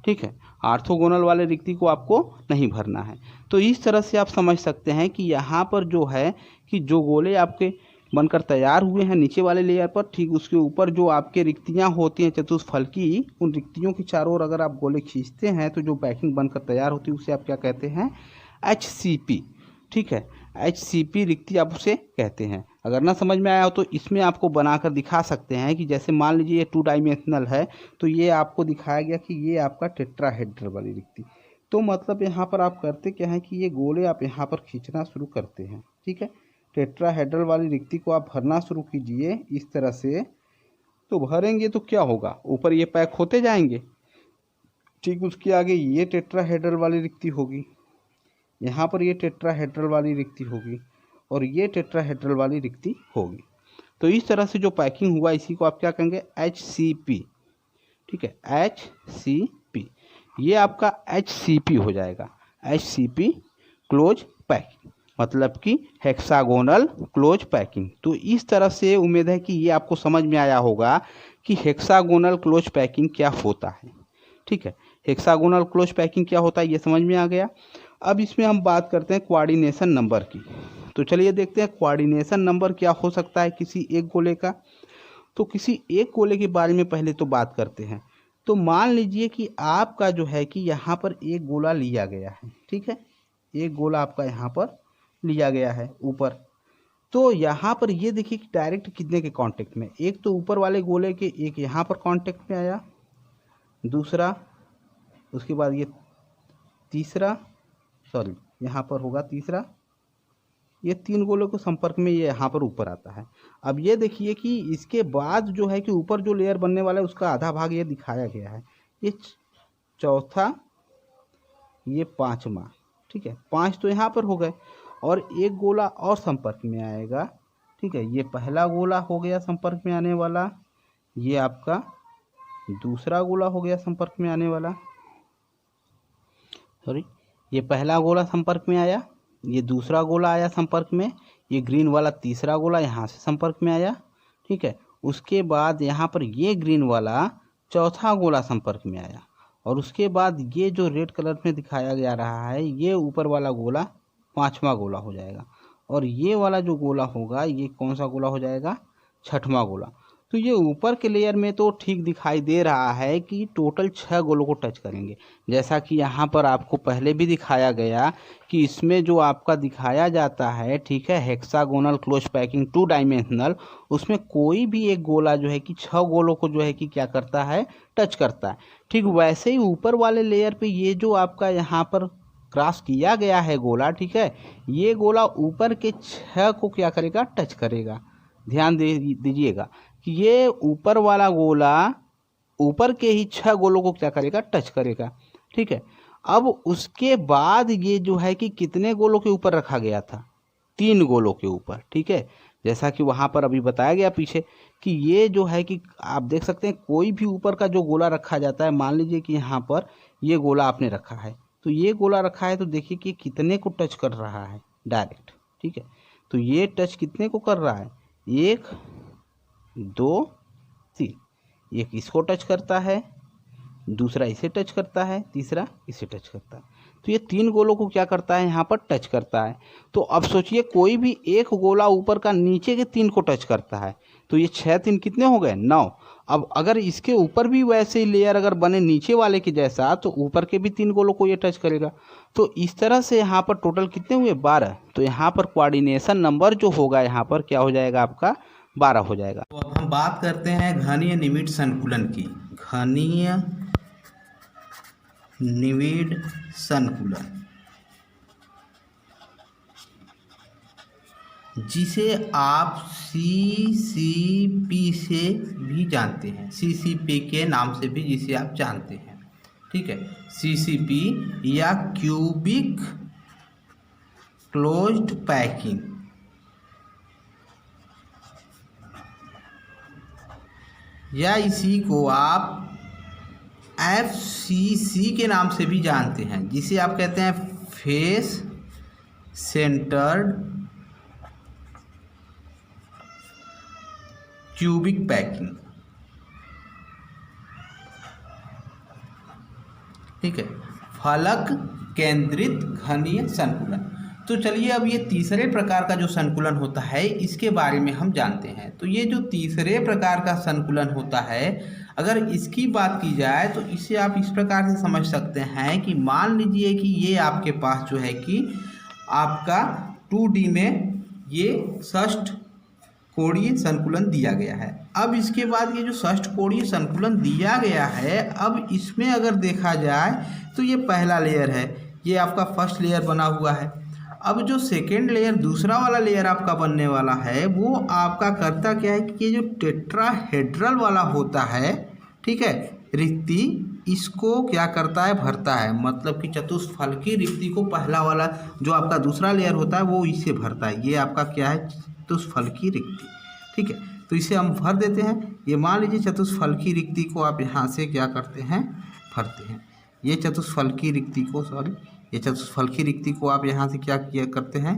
ठीक है, आर्थोगोनल वाले रिक्ति को आपको नहीं भरना है। तो इस तरह से आप समझ सकते हैं कि यहाँ पर जो है कि जो गोले आपके बनकर तैयार हुए हैं नीचे वाले लेयर पर, ठीक उसके ऊपर जो आपके रिक्तियाँ होती हैं चतुष्फलकी, उन रिक्तियों के चारों ओर अगर आप गोले खींचते हैं तो जो पैकिंग बनकर तैयार होती है उसे आप क्या कहते हैं, HCP, ठीक है, HCP रिक्ति आप उसे कहते हैं। अगर ना समझ में आया हो तो इसमें आपको बनाकर दिखा सकते हैं कि जैसे मान लीजिए ये 2 डायमेंशनल है, तो ये आपको दिखाया गया कि ये आपका टेट्राहेड्रल वाली रिक्ति। तो मतलब यहाँ पर आप करते क्या है कि ये गोले आप यहाँ पर खींचना शुरू करते हैं, ठीक है। टेट्राहेड्रल वाली रिक्ति को आप भरना शुरू कीजिए इस तरह से। तो भरेंगे तो क्या होगा, ऊपर ये पैक होते जाएंगे, ठीक। उसके आगे ये टेट्राहेड्रल वाली रिक्ति होगी, यहाँ पर ये टेट्राहेड्रल वाली रिक्ति होगी और ये टेट्राहेड्रल वाली रिक्ति होगी। तो इस तरह से जो पैकिंग हुआ इसी को आप क्या कहेंगे, HCP, ठीक है, HCP। ये आपका HCP हो जाएगा, HCP क्लोज पैकिंग, मतलब कि हेक्सागोनल क्लोज पैकिंग। तो इस तरह से उम्मीद है कि ये आपको समझ में आया होगा कि हेक्सागोनल क्लोज पैकिंग क्या होता है, ठीक है। हेक्सागोनल क्लोज पैकिंग क्या होता है ये समझ में आ गया। अब इसमें हम बात करते हैं कोऑर्डिनेशन नंबर की। तो चलिए देखते हैं कोऑर्डिनेशन नंबर क्या हो सकता है किसी एक गोले का। तो किसी एक गोले के बारे में पहले तो बात करते हैं। तो मान लीजिए कि आपका जो है कि यहाँ पर एक गोला लिया गया है, ठीक है, एक गोला आपका यहाँ पर लिया गया है ऊपर। तो यहाँ पर ये देखिए कि डायरेक्ट कितने के कांटेक्ट में, एक तो ऊपर वाले गोले के एक यहाँ पर कांटेक्ट में आया, दूसरा, उसके बाद ये तीसरा, सॉरी यहाँ पर होगा तीसरा, ये 3 गोलों के संपर्क में ये यहाँ पर ऊपर आता है। अब ये देखिए कि इसके बाद जो है कि ऊपर जो लेयर बनने वाला है उसका आधा भाग ये दिखाया गया है, ये चौथा, ये 5वां, ठीक है। 5 तो यहाँ पर हो गए और एक गोला और संपर्क में आएगा, ठीक है। ये पहला गोला हो गया संपर्क में आने वाला, ये आपका दूसरा गोला हो गया संपर्क में आने वाला, सॉरी, ये पहला गोला संपर्क में आया, ये दूसरा गोला आया संपर्क में, ये ग्रीन वाला तीसरा गोला यहाँ से संपर्क में आया, ठीक है। उसके बाद यहाँ पर ये ग्रीन वाला चौथा गोला संपर्क में आया और उसके बाद ये जो रेड कलर में दिखाया जा रहा है ये ऊपर वाला गोला 5वां गोला हो जाएगा और ये वाला जो गोला होगा ये कौन सा गोला हो जाएगा, 6वां गोला। तो ये ऊपर के लेयर में तो ठीक दिखाई दे रहा है कि टोटल 6 गोलों को टच करेंगे, जैसा कि यहाँ पर आपको पहले भी दिखाया गया कि इसमें जो आपका दिखाया जाता है, ठीक है, हेक्सागोनल क्लोज पैकिंग 2 डायमेंशनल, उसमें कोई भी एक गोला जो है कि 6 गोलों को जो है कि क्या करता है, टच करता है। ठीक वैसे ही ऊपर वाले लेयर पे ये जो आपका यहाँ पर क्रॉस किया गया है गोला, ठीक है, ये गोला ऊपर के 6 को क्या करेगा, टच करेगा। ध्यान दीजिएगा कि ये ऊपर वाला गोला ऊपर के ही 6 गोलों को क्या करेगा, टच करेगा, ठीक है। अब उसके बाद ये जो है कि कितने गोलों के ऊपर रखा गया था, 3 गोलों के ऊपर, ठीक है। जैसा कि वहाँ पर अभी बताया गया पीछे कि ये जो है कि आप देख सकते हैं कोई भी ऊपर का जो गोला रखा जाता है, मान लीजिए कि यहाँ पर ये गोला आपने रखा है, तो ये गोला रखा है तो देखिए कि कितने को टच कर रहा है डायरेक्ट, ठीक है। तो ये टच कितने को कर रहा है, 1 2 3, एक इसको टच करता है, दूसरा इसे टच करता है, तीसरा इसे टच करता है। तो ये 3 गोलों को क्या करता है, यहाँ पर टच करता है। तो अब सोचिए कोई भी एक गोला ऊपर का नीचे के 3 को टच करता है, तो ये 6 3 कितने हो गए, 9। अब अगर इसके ऊपर भी वैसे ही लेयर अगर बने नीचे वाले के जैसा, तो ऊपर के भी 3 गोलों को ये टच करेगा। तो इस तरह से यहाँ पर टोटल कितने हुए, 12। तो यहाँ पर कोऑर्डिनेशन नंबर जो होगा यहाँ पर क्या हो जाएगा, आपका 12 हो जाएगा। तो अब हम बात करते हैं घनीय निविड संकुलन की। घनीय निविड संकुलन, जिसे आप CCP से भी जानते हैं, CCP के नाम से भी जिसे आप जानते हैं, ठीक है, CCP या क्यूबिक क्लोज्ड पैकिंग, या इसी को आप FCC के नाम से भी जानते हैं, जिसे आप कहते हैं फेस सेंटर्ड क्यूबिक पैकिंग, ठीक है, फलक केंद्रित घनीय संकुलन। तो चलिए अब ये तीसरे प्रकार का जो संकुलन होता है इसके बारे में हम जानते हैं। तो ये जो तीसरे प्रकार का संकुलन होता है, अगर इसकी बात की जाए तो इसे आप इस प्रकार से समझ सकते हैं कि मान लीजिए कि ये आपके पास जो है कि आपका 2D में ये षष्ठ कोणीय संकुलन दिया गया है। अब इसके बाद ये जो षष्ठ कोणीय संकुलन दिया गया है, अब इसमें अगर देखा जाए तो ये पहला लेयर है, ये आपका फर्स्ट लेयर बना हुआ है। अब जो सेकेंड लेयर, दूसरा वाला लेयर आपका बनने वाला है, वो आपका करता क्या है कि ये जो टेट्राहेड्रल वाला होता है, ठीक है, रिक्ति, इसको क्या करता है, भरता है। मतलब कि चतुष्फलकी रिक्ति को पहला वाला जो आपका दूसरा लेयर होता है वो इसे भरता है। ये आपका क्या है, चतुष्फलकी रिक्ति, ठीक है। तो इसे हम भर देते हैं। ये मान लीजिए चतुष्फलकी रिक्ति को आप यहाँ से क्या करते हैं, भरते हैं। ये चतुष्फलकी रिक्ति को आप यहाँ से क्या किया करते हैं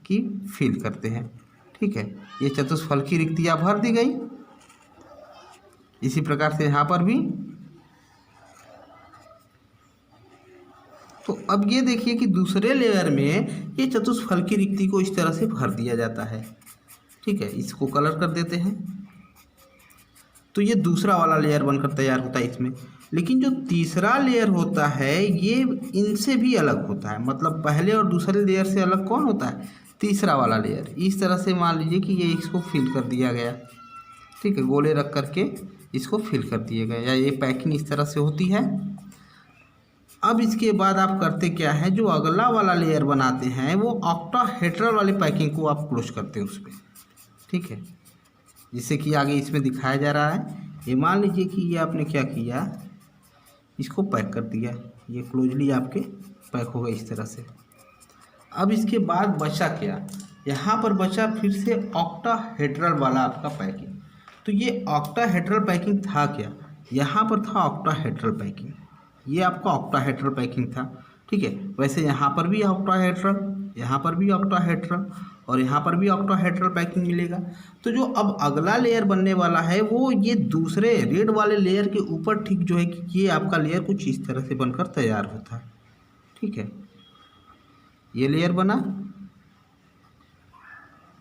कि फिल करते हैं, ठीक है। ये चतुष्फलकी रिक्तियाँ भर दी गई। इसी प्रकार से यहाँ पर भी। तो अब ये देखिए कि दूसरे लेयर में ये चतुष्फलकी रिक्ति को इस तरह से भर दिया जाता है, ठीक है। इसको कलर कर देते हैं तो ये दूसरा वाला लेयर बनकर तैयार होता है इसमें। लेकिन जो तीसरा लेयर होता है ये इनसे भी अलग होता है। मतलब पहले और दूसरे लेयर से अलग कौन होता है, तीसरा वाला लेयर। इस तरह से मान लीजिए कि ये इसको फिल कर दिया गया, ठीक है, गोले रख करके इसको फिल कर दिया गया, या ये पैकिंग इस तरह से होती है। अब इसके बाद आप करते क्या है, जो अगला वाला लेयर बनाते हैं वो ऑक्टाहेड्रल वाली पैकिंग को आप क्लोज करते हैं उस पर, ठीक है। जिससे कि आगे इसमें दिखाया जा रहा है। ये मान लीजिए कि ये आपने क्या किया, इसको पैक कर दिया, ये क्लोजली आपके पैक हो गए इस तरह से। अब इसके बाद बचा क्या, यहाँ पर बचा फिर से ऑक्टाहेड्रल वाला आपका पैकिंग। तो ये ऑक्टाहेड्रल पैकिंग था क्या, यहाँ पर था ऑक्टाहेड्रल पैकिंग, ये आपका ऑक्टाहेड्रल पैकिंग था, ठीक है। वैसे यहाँ पर भी ऑक्टाहेड्रल, यहाँ पर भी ऑक्टाहेड्रल और यहाँ पर भी ऑक्टाहेड्रल पैकिंग मिलेगा। तो जो अब अगला लेयर बनने वाला है वो ये दूसरे रेड वाले लेयर के ऊपर, ठीक जो है कि ये आपका लेयर कुछ इस तरह से बनकर तैयार होता है, ठीक है। ये लेयर बना,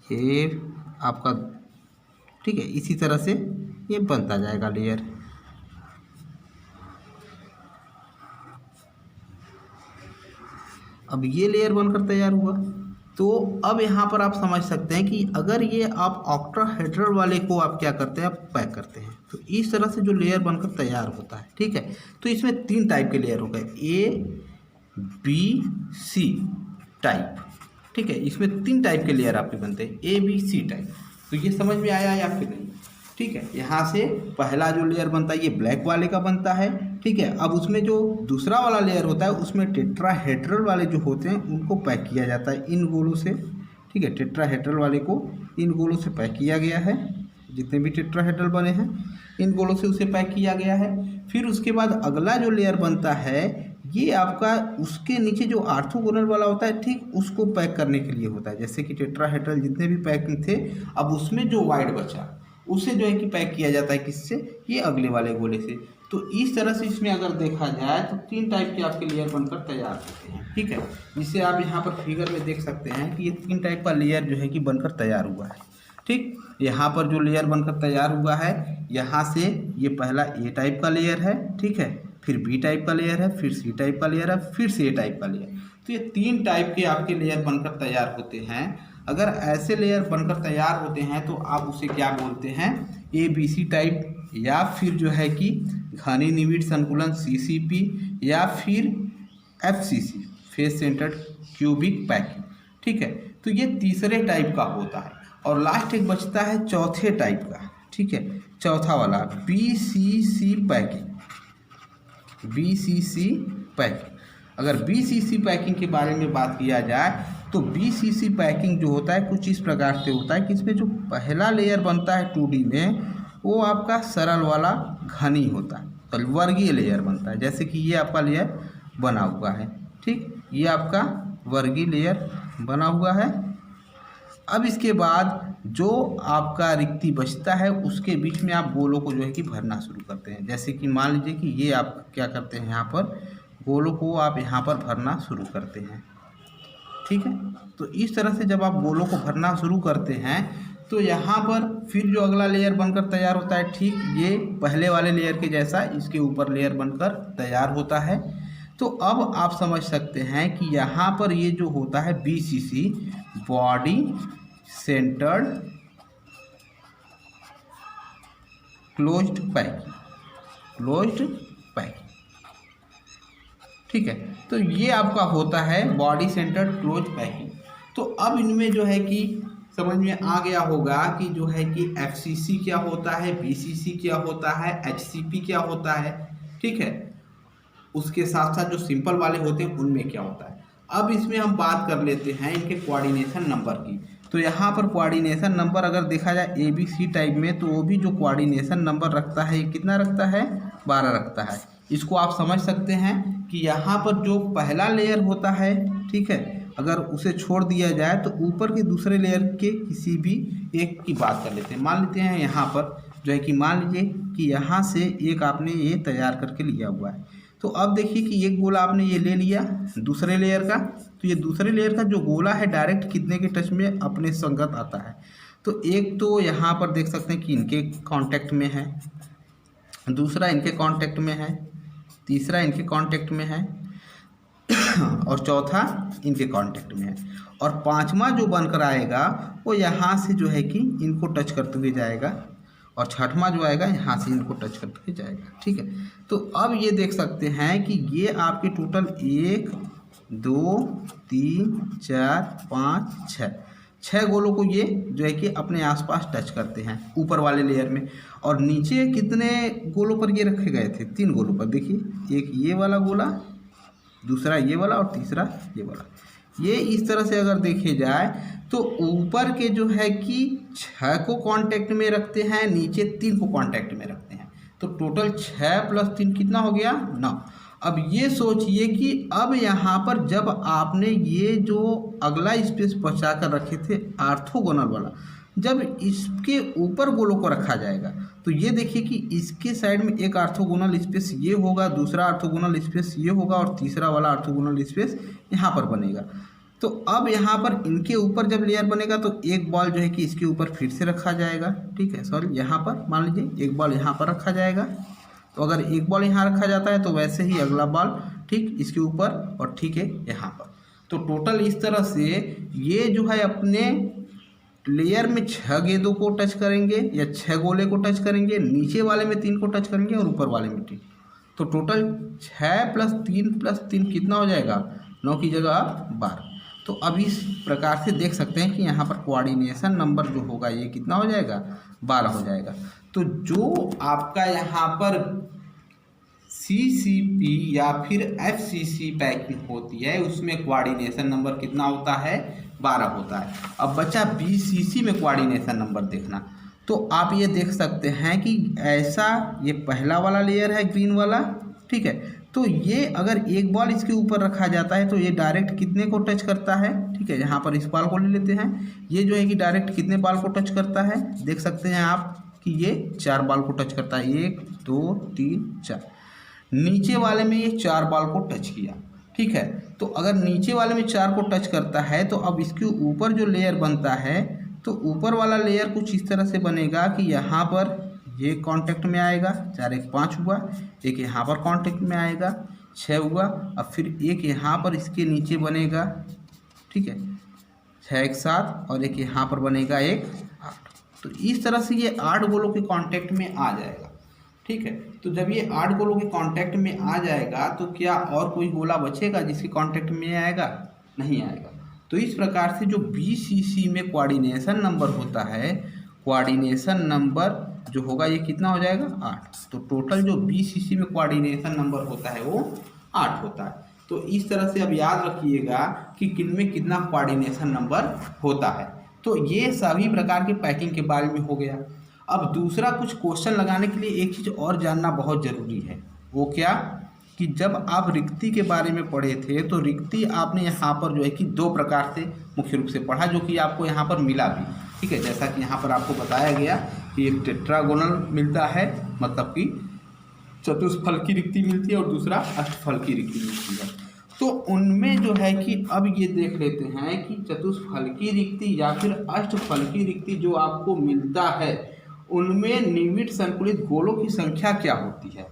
ये आपका, ठीक है। इसी तरह से ये बनता जाएगा लेयर। अब ये लेयर बनकर तैयार हुआ। तो अब यहाँ पर आप समझ सकते हैं कि अगर ये आप ऑक्टाहेड्रल वाले को आप क्या करते हैं, आप पैक करते हैं, तो इस तरह से जो लेयर बनकर तैयार होता है, ठीक है। तो इसमें 3 टाइप के लेयर हो गए, A, B, C टाइप, ठीक है। इसमें 3 टाइप के लेयर आपके बनते हैं, A, B, C टाइप। तो ये समझ में आया या फिर नहीं, ठीक है। यहाँ से पहला जो लेयर बनता है ये ब्लैक वाले का बनता है, ठीक है। अब उसमें जो दूसरा वाला लेयर होता है उसमें टेट्राहेड्रल वाले जो होते हैं उनको पैक किया जाता है इन गोलों से, ठीक है। टेट्राहेड्रल वाले को इन गोलों से पैक किया गया है, जितने भी टेट्राहेड्रल बने हैं इन गोलों से उसे पैक किया गया है। फिर उसके बाद अगला जो लेयर बनता है ये आपका उसके नीचे जो आर्थोगोनल वाला होता है, ठीक, उसको पैक करने के लिए होता है। जैसे कि टेट्राहेड्रल जितने भी पैकिंग थे, अब उसमें जो वाइड बचा उसे जो है कि पैक किया जाता है किससे, ये अगले वाले गोले से। तो इस तरह से इसमें अगर देखा जाए तो 3 टाइप के आपके लेयर बनकर तैयार होते हैं, ठीक है। जिसे आप यहाँ पर फिगर में देख सकते हैं कि ये 3 टाइप का लेयर जो है कि बनकर तैयार हुआ है, ठीक। यहाँ पर जो लेयर बनकर तैयार हुआ है, यहाँ से ये पहला A टाइप का लेयर है, ठीक है, फिर B टाइप का लेयर है, फिर C टाइप का लेयर है, फिर C टाइप का लेयर। तो ये 3 टाइप के आपके लेयर बनकर तैयार होते हैं। अगर ऐसे लेयर बनकर तैयार होते हैं तो आप उसे क्या बोलते हैं, ABC टाइप, या फिर जो है कि घनीनिबिड संकुलन CCP, या फिर FCC face centred cubic packing, ठीक है। तो ये तीसरे टाइप का होता है। और लास्ट एक बचता है चौथे टाइप का, ठीक है, चौथा वाला BCC पैकिंग, BCC पैकिंग। अगर BCC पैकिंग के बारे में बात किया जाए तो BCC पैकिंग जो होता है कुछ इस प्रकार से होता है कि इसमें जो पहला लेयर बनता है 2D में वो आपका सरल वाला घनी होता है, तो वर्गीय लेयर बनता है। जैसे कि ये आपका लेयर बना हुआ है, ठीक, ये आपका वर्गीय लेयर बना हुआ है। अब इसके बाद जो आपका रिक्ति बचता है उसके बीच में आप गोलों को जो है कि भरना शुरू करते हैं। जैसे कि मान लीजिए कि ये आप क्या करते हैं, यहाँ पर गोलों को आप यहाँ पर भरना शुरू करते हैं, ठीक है। तो इस तरह से जब आप गोलों को भरना शुरू करते हैं तो यहाँ पर फिर जो अगला लेयर बनकर तैयार होता है, ठीक, ये पहले वाले लेयर के जैसा इसके ऊपर लेयर बनकर तैयार होता है। तो अब आप समझ सकते हैं कि यहाँ पर ये जो होता है BCC body centred closed packing, closed packing. ठीक है, तो ये आपका होता है बॉडी सेंटर्ड क्लोज पैकिंग। तो अब इनमें जो है कि समझ में आ गया होगा कि जो है कि एफसीसी क्या होता है, बीसीसी क्या होता है, एचसीपी क्या होता है। ठीक है, उसके साथ साथ जो सिंपल वाले होते हैं उनमें क्या होता है। अब इसमें हम बात कर लेते हैं इनके कोऑर्डिनेशन नंबर की। तो यहाँ पर कोऑर्डिनेशन नंबर अगर देखा जाए ABC टाइप में, तो वो भी जो कोऑर्डिनेशन नंबर रखता है ये कितना रखता है, 12 रखता है। इसको आप समझ सकते हैं कि यहाँ पर जो पहला लेयर होता है, ठीक है, अगर उसे छोड़ दिया जाए तो ऊपर के दूसरे लेयर के किसी भी एक की बात कर लेते हैं। मान लेते हैं यहाँ पर जो है कि मान लीजिए कि यहाँ से एक आपने ये तैयार करके लिया हुआ है। तो अब देखिए कि एक गोला आपने ये ले लिया दूसरे लेयर का, तो ये दूसरे लेयर का जो गोला है डायरेक्ट कितने के टच में अपने संगत आता है। तो एक तो यहाँ पर देख सकते हैं कि इनके कांटेक्ट में है, दूसरा इनके कांटेक्ट में है, तीसरा इनके कांटेक्ट में है और चौथा इनके कांटेक्ट में है, और पांचवा जो बनकर आएगा वो यहाँ से जो है कि इनको टच करते हुए जाएगा, और छठवां जो आएगा यहाँ से इनको टच करते हुए जाएगा। ठीक है, तो अब ये देख सकते हैं कि ये आपके टोटल 1 2 3 4 5 6 गोलों को ये जो है कि अपने आसपास टच करते हैं ऊपर वाले लेयर में। और नीचे कितने गोलों पर ये रखे गए थे, 3 गोलों पर। देखिए एक ये वाला गोला, दूसरा ये वाला और तीसरा ये वाला। ये इस तरह से अगर देखे जाए तो ऊपर के जो है कि 6 को कांटेक्ट में रखते हैं, नीचे 3 को कांटेक्ट में रखते हैं। तो टोटल 6 + 3 कितना हो गया, 9। अब ये सोचिए कि अब यहाँ पर जब आपने ये जो अगला स्पेस बचा कर रखे थे ऑर्थोगोनल वाला, जब इसके ऊपर गोलों को रखा जाएगा तो ये देखिए कि इसके साइड में एक ऑर्थोगोनल स्पेस ये होगा, दूसरा ऑर्थोगोनल स्पेस ये होगा, और तीसरा वाला ऑर्थोगोनल स्पेस यहाँ पर बनेगा। तो अब यहाँ पर इनके ऊपर जब लेयर बनेगा तो एक बॉल जो है कि इसके ऊपर फिर से रखा जाएगा। ठीक है, सॉरी यहाँ पर मान लीजिए एक बॉल यहाँ पर रखा जाएगा। तो अगर एक बॉल यहाँ रखा जाता है तो वैसे ही अगला बॉल ठीक इसके ऊपर, और ठीक है यहाँ पर। तो टोटल इस तरह से ये जो है अपने लेयर में 6 गेंदों को टच करेंगे या 6 गोले को टच करेंगे, नीचे वाले में 3 को टच करेंगे और ऊपर वाले में 3। तो टोटल 6 + 3 + 3 कितना हो जाएगा, 9 की जगह 12। तो अब इस प्रकार से देख सकते हैं कि यहाँ पर कोऑर्डिनेशन नंबर जो होगा ये कितना हो जाएगा, 12 हो जाएगा। तो जो आपका यहाँ पर CCP या फिर FCC पैकिंग होती है उसमें कोऑर्डिनेशन नंबर कितना होता है, 12 होता है। अब बचा BCC में कोऑर्डिनेशन नंबर देखना। तो आप ये देख सकते हैं कि ऐसा ये पहला वाला लेयर है ग्रीन वाला, ठीक है। तो ये अगर एक बॉल इसके ऊपर रखा जाता है तो ये डायरेक्ट कितने को टच करता है, ठीक है। यहाँ पर इस बॉल को ले लेते हैं, ये जो है कि डायरेक्ट कितने बॉल को टच करता है, देख सकते हैं आप कि ये 4 बॉल को टच करता है, 1 2 3 4। नीचे वाले में ये 4 बॉल को टच किया, ठीक है। तो अगर नीचे वाले में 4 को टच करता है तो अब इसके ऊपर जो लेयर बनता है तो ऊपर वाला लेयर कुछ इस तरह से बनेगा कि यहाँ पर ये कांटेक्ट में आएगा, 4 1 5 हुआ, एक यहाँ पर कांटेक्ट में आएगा 6 हुआ, अब फिर एक यहाँ पर इसके नीचे बनेगा, ठीक है, 6 1 7, और एक यहाँ पर बनेगा 1 8। तो इस तरह से ये 8 गोलों के कांटेक्ट में आ जाएगा, ठीक है। तो जब ये 8 गोलों के कांटेक्ट में आ जाएगा तो क्या और कोई गोला बचेगा जिसके कांटेक्ट में आएगा, नहीं आएगा। तो इस प्रकार से जो BCC में कोऑर्डिनेशन नंबर होता है, कोऑर्डिनेशन नंबर जो होगा ये कितना हो जाएगा, 8। तो टोटल जो BCC में कोऑर्डिनेशन नंबर होता है वो 8 होता है। तो इस तरह से अब याद रखिएगा कि किन में कितना कोऑर्डिनेशन नंबर होता है। तो ये सभी प्रकार के पैकिंग के बारे में हो गया। अब दूसरा कुछ क्वेश्चन लगाने के लिए एक चीज़ और जानना बहुत ज़रूरी है, वो क्या कि जब आप रिक्ति के बारे में पढ़े थे तो रिक्ति आपने यहाँ पर जो है कि 2 प्रकार से मुख्य रूप से पढ़ा, जो कि आपको यहाँ पर मिला भी, ठीक है। जैसा कि यहाँ पर आपको बताया गया कि एक टेट्रागोनल मिलता है, मतलब कि चतुष्फल की रिक्ति मिलती है, और दूसरा अष्टफल की रिक्ति मिलती है। तो उनमें जो है कि अब ये देख लेते हैं कि चतुष्फल की रिक्ति या फिर अष्टफल की रिक्ति जो आपको मिलता है उनमें निविड संकुलित गोलों की संख्या क्या होती है।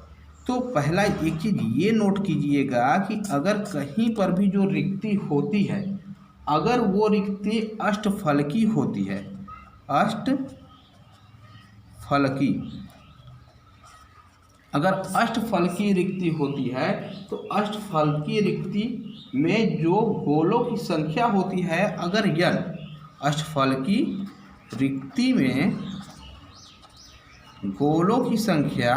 तो पहला एक चीज़ ये नोट कीजिएगा कि अगर कहीं पर भी जो रिक्ति होती है, अगर वो रिक्ति अष्टफलकी होती है, अष्टफलकी, अगर अष्टफलकीय रिक्ति होती है तो अष्टफलकीय रिक्ति में जो गोलों की संख्या होती है, अगर n अष्टफलकीय रिक्ति में गोलों की संख्या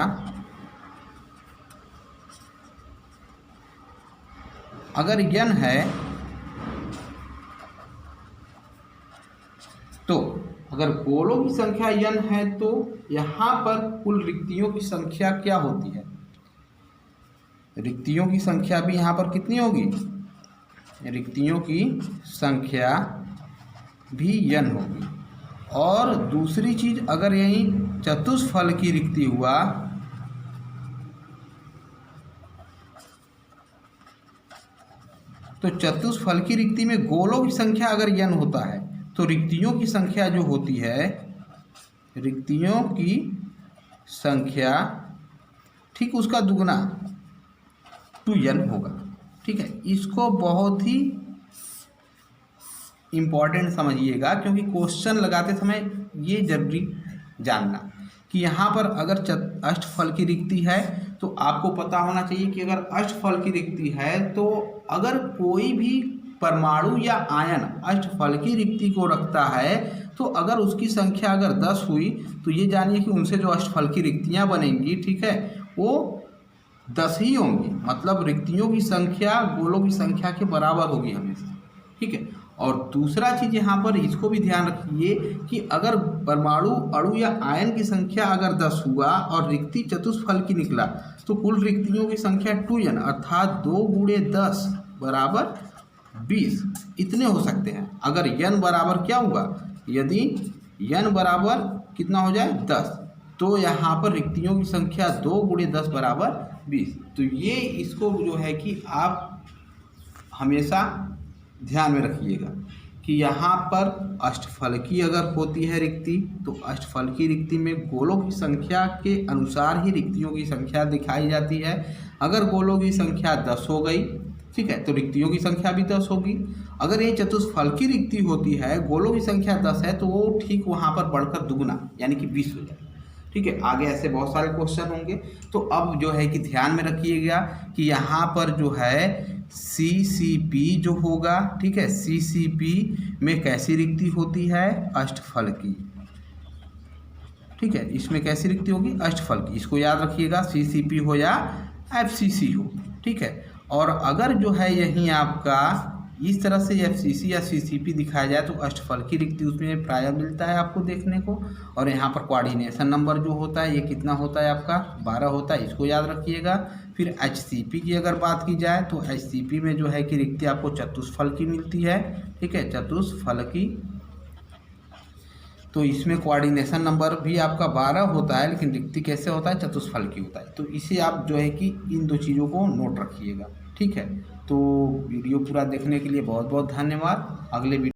अगर n है तो अगर गोलों की संख्या n है तो यहाँ पर कुल रिक्तियों की संख्या क्या होती है? रिक्तियों की संख्या भी यहाँ पर कितनी होगी? रिक्तियों की संख्या भी n होगी। और दूसरी चीज, अगर यही चतुष्फल की रिक्ति हुआ तो चतुष्फल की रिक्ति में गोलों की संख्या अगर n होता है तो रिक्तियों की संख्या जो होती है, रिक्तियों की संख्या ठीक उसका दुगना 2n होगा। ठीक है, इसको बहुत ही इम्पॉर्टेंट समझिएगा, क्योंकि क्वेश्चन लगाते समय ये जरूरी जानना कि यहाँ पर अगर अष्टफल की रिक्ति है तो आपको पता होना चाहिए कि अगर अष्टफल की रिक्ति है तो अगर कोई भी परमाणु या आयन अष्टफल की रिक्ति को रखता है तो अगर उसकी संख्या अगर 10 हुई तो ये जानिए कि उनसे जो अष्टफल की रिक्तियाँ बनेंगी, ठीक है, वो 10 ही होंगी। मतलब रिक्तियों की संख्या गोलों की संख्या के बराबर होगी हमेशा। ठीक है, और दूसरा चीज़ यहाँ पर इसको भी ध्यान रखिए कि अगर परमाणु अणु या आयन की संख्या अगर 10 हुआ और रिक्ति चतुष्फल की निकला तो कुल रिक्तियों की संख्या 2n अर्थात 2 गुणे 10 बराबर 20 इतने हो सकते हैं। अगर n बराबर क्या हुआ, यदि n बराबर कितना हो जाए 10 तो यहाँ पर रिक्तियों की संख्या 2 गुणे 10 बराबर 20। तो ये इसको जो है कि आप हमेशा ध्यान में रखिएगा कि यहाँ पर अष्टफलकी अगर होती है रिक्ति तो अष्टफलकी रिक्ति में गोलों की संख्या के अनुसार ही रिक्तियों की संख्या दिखाई जाती है। अगर गोलों की संख्या 10 हो गई, ठीक है, तो रिक्तियों की संख्या भी 10 होगी। अगर ये चतुष्फलकी रिक्ति होती है, गोलों की संख्या 10 है, तो वो ठीक वहाँ पर बढ़कर दुगुना यानी कि 20 हो जाए। ठीक है, आगे ऐसे बहुत सारे क्वेश्चन होंगे। तो अब जो है कि ध्यान में रखिएगा कि यहाँ पर जो है CCP जो होगा, ठीक है, CCP में कैसी रिक्ति होती है, अष्टफलकी। ठीक है, इसमें कैसी रिक्ति होगी, अष्टफलकी। इसको याद रखिएगा, CCP हो या FCC हो। ठीक है, और अगर जो है यहीं आपका इस तरह से FCC या CCP दिखाया जाए तो अष्टफलकी रिक्ति उसमें प्रायः मिलता है आपको देखने को। और यहाँ पर कोऑर्डिनेशन नंबर जो होता है ये कितना होता है आपका 12 होता है, इसको याद रखिएगा। फिर HCP की अगर बात की जाए तो HCP में जो है कि रिक्ति आपको चतुष्फलकी मिलती है। ठीक है, चतुष्फलकी, तो इसमें कोऑर्डिनेशन नंबर भी आपका 12 होता है, लेकिन रिक्ति कैसे होता है, चतुष्फलकी होता है। तो इसे आप जो है कि इन दो चीज़ों को नोट रखिएगा। ठीक है, तो वीडियो पूरा देखने के लिए बहुत बहुत धन्यवाद। अगले